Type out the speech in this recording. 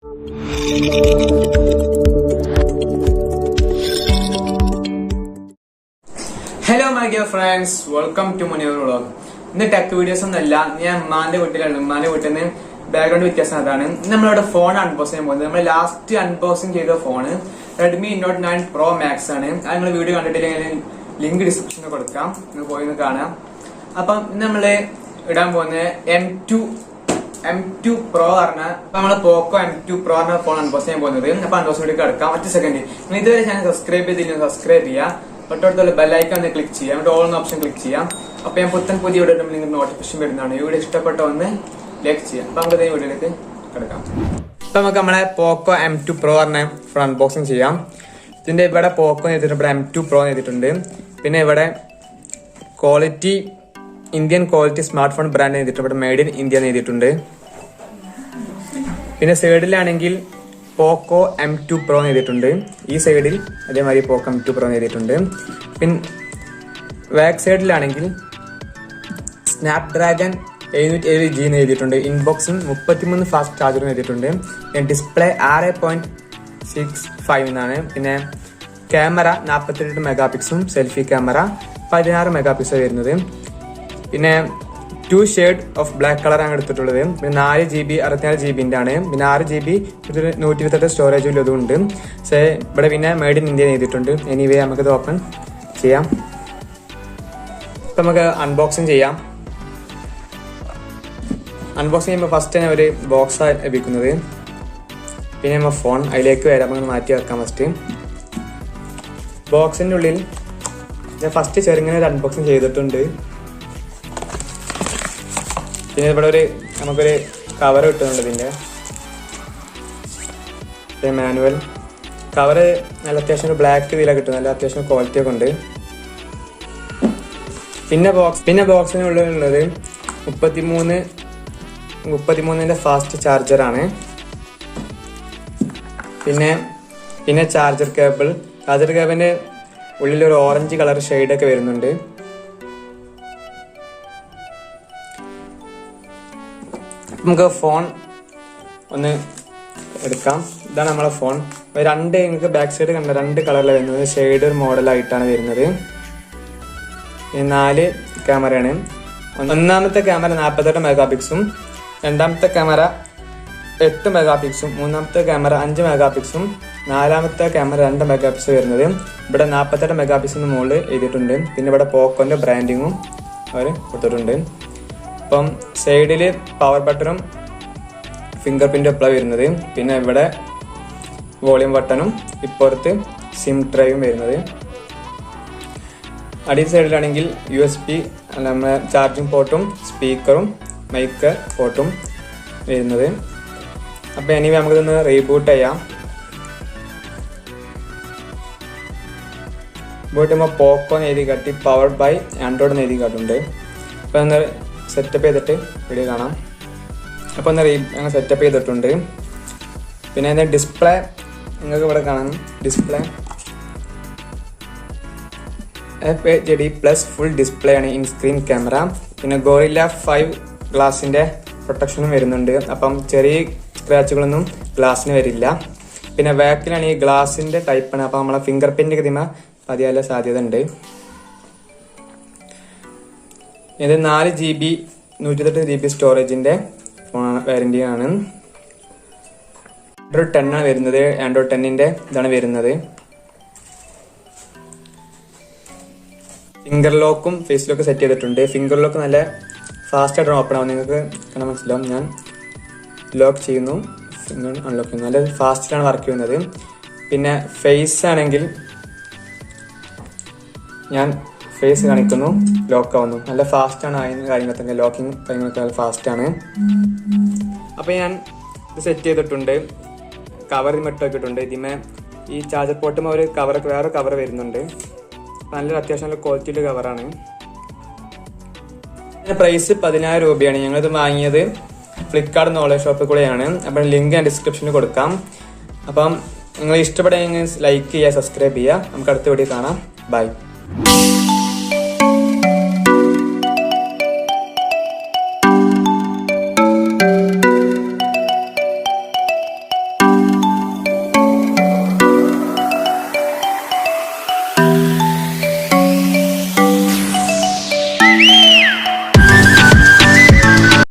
Hello my dear friends, welcome to Munavir vlog. ഇന്ന് tech videos ഒന്നല്ല, ഞാൻ ഉമ്മാന്റെ വീട്ടിലാണ്. ഉമ്മാന്റെ വീട്ടിൽ നിന്ന് ബാക്ക്ഗ്രൗണ്ട് വ്യത്യാസം അതാണ്. നമ്മളിവിടെ ഫോൺ അൺബോക്സ് ചെയ്യാൻ പോകുന്നത്. നമ്മൾ ലാസ്റ്റ് അൺബോക്സിംഗ് ചെയ്ത phone Redmi Note 9 Pro Max ആണ്. അത് നിങ്ങൾ വീഡിയോ കണ്ടിട്ടില്ലെങ്കിൽ ലിങ്ക് ഡിസ്ക്രിപ്ഷനിൽ കൊടുക്കാം, നിങ്ങൾ പോയി ഒന്ന് കാണാം. അപ്പം നമ്മള് ഇടാൻ പോകുന്നത് m2pro പറഞ്ഞ നമ്മള് പോക്കോ m2pro പറഞ്ഞ ഫോൺ അൺബോക്സ് ചെയ്യാൻ പോകുന്നത്. അപ്പൊ അൺബോക്സ് വീഡിയോ കിടക്കാം. ഒറ്റ സെക്കൻഡ്, നിങ്ങൾ ഇതുവരെ ചാനൽ സബ്സ്ക്രൈബ് ചെയ്തില്ലെങ്കിൽ സബ്സ്ക്രൈബ് ചെയ്യാം. തൊട്ടടുത്തുള്ള ബെല്ലൈക്കൺ ഒന്ന് ക്ലിക്ക് ചെയ്യാം, ഓൾ എന്ന ഓപ്ഷൻ ക്ലിക്ക് ചെയ്യാം. അപ്പൊ ഞാൻ പുതിയ വീഡിയോ നിങ്ങൾക്ക് നോട്ടിഫിക്കേഷൻ വരുന്നതാണ്. വീഡിയോ ഇഷ്ടപ്പെട്ട ഒന്ന് ലൈക്ക് ചെയ്യാം. അപ്പൊ നമുക്ക് വീഡിയോയിലേക്ക് കിടക്കാം. അപ്പൊ നമുക്ക് നമ്മളെ പോക്കോ m2pro പറഞ്ഞ ഫോൺ അൺബോക്സിംഗ് ചെയ്യാം. ഇതിന്റെ ഇവിടെ പോക്കോ ചെയ്തിട്ടുണ്ട്, ഇവിടെ m2pro ചെയ്തിട്ടുണ്ട്. പിന്നെ ഇവിടെ quality Indian quality smart phone brand ചെയ്തിട്ടുണ്ട്, ഇവിടെ മെയ്ഡ് ഇൻ ഇന്ത്യ ചെയ്തിട്ടുണ്ട്. പിന്നെ സൈഡിലാണെങ്കിൽ പോക്കോ m2pro ചെയ്തിട്ടുണ്ട്. ഈ സൈഡിൽ അതേമാതിരി പോക്കോ m2pro ചെയ്തിട്ടുണ്ട്. പിന്നെ ബാക്ക് സൈഡിലാണെങ്കിൽ സ്നാപ്ഡ്രാഗൺ 770G എഴുതിയിട്ടുണ്ട്. ഇൻബോക്സും 33 ഫാസ്റ്റ് ചാർജറും എഴുതിയിട്ടുണ്ട്. ഡിസ്പ്ലേ 6.65 എന്നാണ്. പിന്നെ ക്യാമറ 48 മെഗാ പിക്സലും സെൽഫി ക്യാമറ 16 മെഗാ പിക്സൽ വരുന്നത്. പിന്നെ 2 ഷെയ്ഡ് ഓഫ് ബ്ലാക്ക് കളറാണ് എടുത്തിട്ടുള്ളത്. പിന്നെ 4GB 64GB ആണ്. പിന്നെ 6GB 128 സ്റ്റോറേജ് ഉള്ളതുകൊണ്ട്. ഇവിടെ പിന്നെ മെയ്ഡ് ഇൻ ഇന്ത്യ ചെയ്തിട്ടുണ്ട്. എനിവേ നമുക്കിത് ഓപ്പൺ ചെയ്യാം. ഇപ്പൊ നമുക്ക് അൺബോക്സിങ് ചെയ്യാം. അൺബോക്സിങ് ചെയ്യുമ്പോൾ ഫസ്റ്റ് തന്നെ ഒരു ബോക്സ് ലഭിക്കുന്നത്. പിന്നെ നമ്മൾ ഫോൺ അതിലേക്ക് വരാം, നമുക്ക് മാറ്റി വെക്കാം. ഫസ്റ്റ് ബോക്സിന്റെ ഉള്ളിൽ ഞാൻ ഫസ്റ്റ് ചെറുങ്ങനെ ഒരു അൺബോക്സിങ് ചെയ്തിട്ടുണ്ട്. പിന്നെ ഇവിടെ നമുക്കൊരു കവർ കിട്ടുന്നുണ്ട്. ഇതിന്റെ മാനുവൽ കവർ നല്ല അത്യാവശ്യം ബ്ലാക്ക് ഇതിലാണ് കിട്ടുന്നത്, നല്ല അത്യാവശ്യം ക്വാളിറ്റി ഒക്കെ ഉണ്ട്. പിന്നെ ബോക്സിനുള്ളിലുള്ളത് 33 ഫാസ്റ്റ് ചാർജറാണ്. പിന്നെ ചാർജർ കേബിളിന്റെ ഉള്ളിൽ ഒരു ഓറഞ്ച് കളർ ഷെയ്ഡൊക്കെ വരുന്നുണ്ട്. നമുക്ക് ഫോൺ ഒന്ന് എടുക്കാം. ഇതാണ് നമ്മളെ ഫോൺ. നിങ്ങൾക്ക് ബാക്ക് സൈഡ് കണ്ട 2 കളറിലാണ് വരുന്നത്. ഷെയ്ഡ് ഒരു മോഡലായിട്ടാണ് വരുന്നത്. 4 ക്യാമറയാണ്. ഒന്നാമത്തെ ക്യാമറ 48 മെഗാ പിക്സും, രണ്ടാമത്തെ ക്യാമറ 8 മെഗാ പിക്സും, മൂന്നാമത്തെ ക്യാമറ 5 മെഗാ പിക്സും, നാലാമത്തെ ക്യാമറ 2 മെഗാ പിക്സൽ വരുന്നത്. ഇവിടെ 48 മെഗാ പിക്സിന് മുകളിൽ എഴുതിയിട്ടുണ്ട്. പിന്നെ ഇവിടെ പോക്കോന്റെ ബ്രാൻഡിങ്ങും അവർ കൊടുത്തിട്ടുണ്ട്. അപ്പം സൈഡില് പവർ ബട്ടണും ഫിംഗർ പ്രിന്റും എപ്പോഴാണ് വരുന്നത്. പിന്നെ ഇവിടെ വോളിയം ബട്ടണും ഇപ്പുറത്ത് സിം ഡ്രൈവും വരുന്നത്. അടി സൈഡിലാണെങ്കിൽ USB നമ്മുടെ ചാർജിങ് പോർട്ടും സ്പീക്കറും മൈക്ക് പോർട്ടും വരുന്നത്. അപ്പൊ എനിവേ നമുക്കിതൊന്ന് റീബൂട്ട് ചെയ്യാം. ബൂട്ട് ചെയ്യുമ്പോൾ പോക്കോ എഴുതി കാട്ടി പവർഡ് ബൈ ആൻഡ്രോയിഡ് എഴുതി കാട്ടുണ്ട്. അപ്പൊ ഒന്ന് സെറ്റപ്പ് ചെയ്തിട്ട് വീഡിയോ കാണാം. അപ്പോൾ ഞങ്ങൾ സെറ്റപ്പ് ചെയ്തിട്ടുണ്ട്. പിന്നെ അതിൻ്റെ ഡിസ്പ്ലേ നിങ്ങൾക്ക് ഇവിടെ കാണാം. ഡിസ്പ്ലേ FHD+ ഫുൾ ഡിസ്പ്ലേ ആണ്, ഇൻ സ്ക്രീൻ ക്യാമറ. പിന്നെ ഗോറില്ല 5 ഗ്ലാസിന്റെ പ്രൊട്ടക്ഷനും വരുന്നുണ്ട്. അപ്പം ചെറിയ സ്ക്രാച്ചുകളൊന്നും ഗ്ലാസ്സിന് വരില്ല. പിന്നെ ബാക്കിലാണ് ഈ ഗ്ലാസിന്റെ ടൈപ്പാണ്. അപ്പം നമ്മളെ ഫിംഗർ പ്രിന്റ് കൃത്യമ പതിയാനുള്ള സാധ്യത ഉണ്ട്. ഇത് 4GB 128GB സ്റ്റോറേജിന്റെ വാറന്റി ആണ്. ആൻഡ്രോയിഡ് 10 ആണ് വരുന്നത്. ആൻഡ്രോയിഡ് 10ന്റെ ഇതാണ് വരുന്നത്. ഫിംഗർ ലോക്കും ഫേസ് ലോക്കും സെറ്റ് ചെയ്തിട്ടുണ്ട്. ഫിംഗർ ലോക്ക് നല്ല ഫാസ്റ്റ് ആയിട്ടാണ് ഓപ്പൺ ആവും. നിങ്ങൾക്ക് കാണാൻ മനസ്സിലാവും. ഞാൻ ലോക്ക് ചെയ്യുന്നു, ഫിംഗർ അൺലോക്ക് ചെയ്യുന്നു. നല്ല ഫാസ്റ്റിലാണ് വർക്ക് ചെയ്യുന്നത്. പിന്നെ ഫേസ് ആണെങ്കിൽ ഞാൻ ഫേസ് കാണിക്കുന്നു, ലോക്ക് ആവുന്നു. നല്ല ഫാസ്റ്റ് ആണ്. അതിന് കാര്യങ്ങളൊക്കെ ലോക്കിങ് കാര്യങ്ങളൊക്കെ നല്ല ഫാസ്റ്റ് ആണ്. അപ്പൊ ഞാൻ ഇത് സെറ്റ് ചെയ്തിട്ടുണ്ട്. കവർ ഇട്ടിട്ടുണ്ട്. ഇതിമേ ഈ ചാർജർ പോർട്ടുമ്പോൾ ഒരു വേറെ കവർ വരുന്നുണ്ട്. നല്ല അത്യാവശ്യം നല്ല ക്വാളിറ്റിയുടെ കവറാണ്. പ്രൈസ് 10,000 രൂപയാണ്. ഞങ്ങളിത് വാങ്ങിയത് ഫ്ലിപ്കാർട്ട് ഓൺലൈൻ ഷോപ്പിൽ കൂടെയാണ്. അപ്പം ലിങ്ക് ഞാൻ ഡിസ്ക്രിപ്ഷനിൽ കൊടുക്കാം. അപ്പം നിങ്ങൾ ഇഷ്ടപ്പെടുകയെങ്കിൽ ലൈക്ക് ചെയ്യുക, സബ്സ്ക്രൈബ് ചെയ്യുക. നമുക്ക് അടുത്ത വീഡിയോ കാണാം. ബൈ.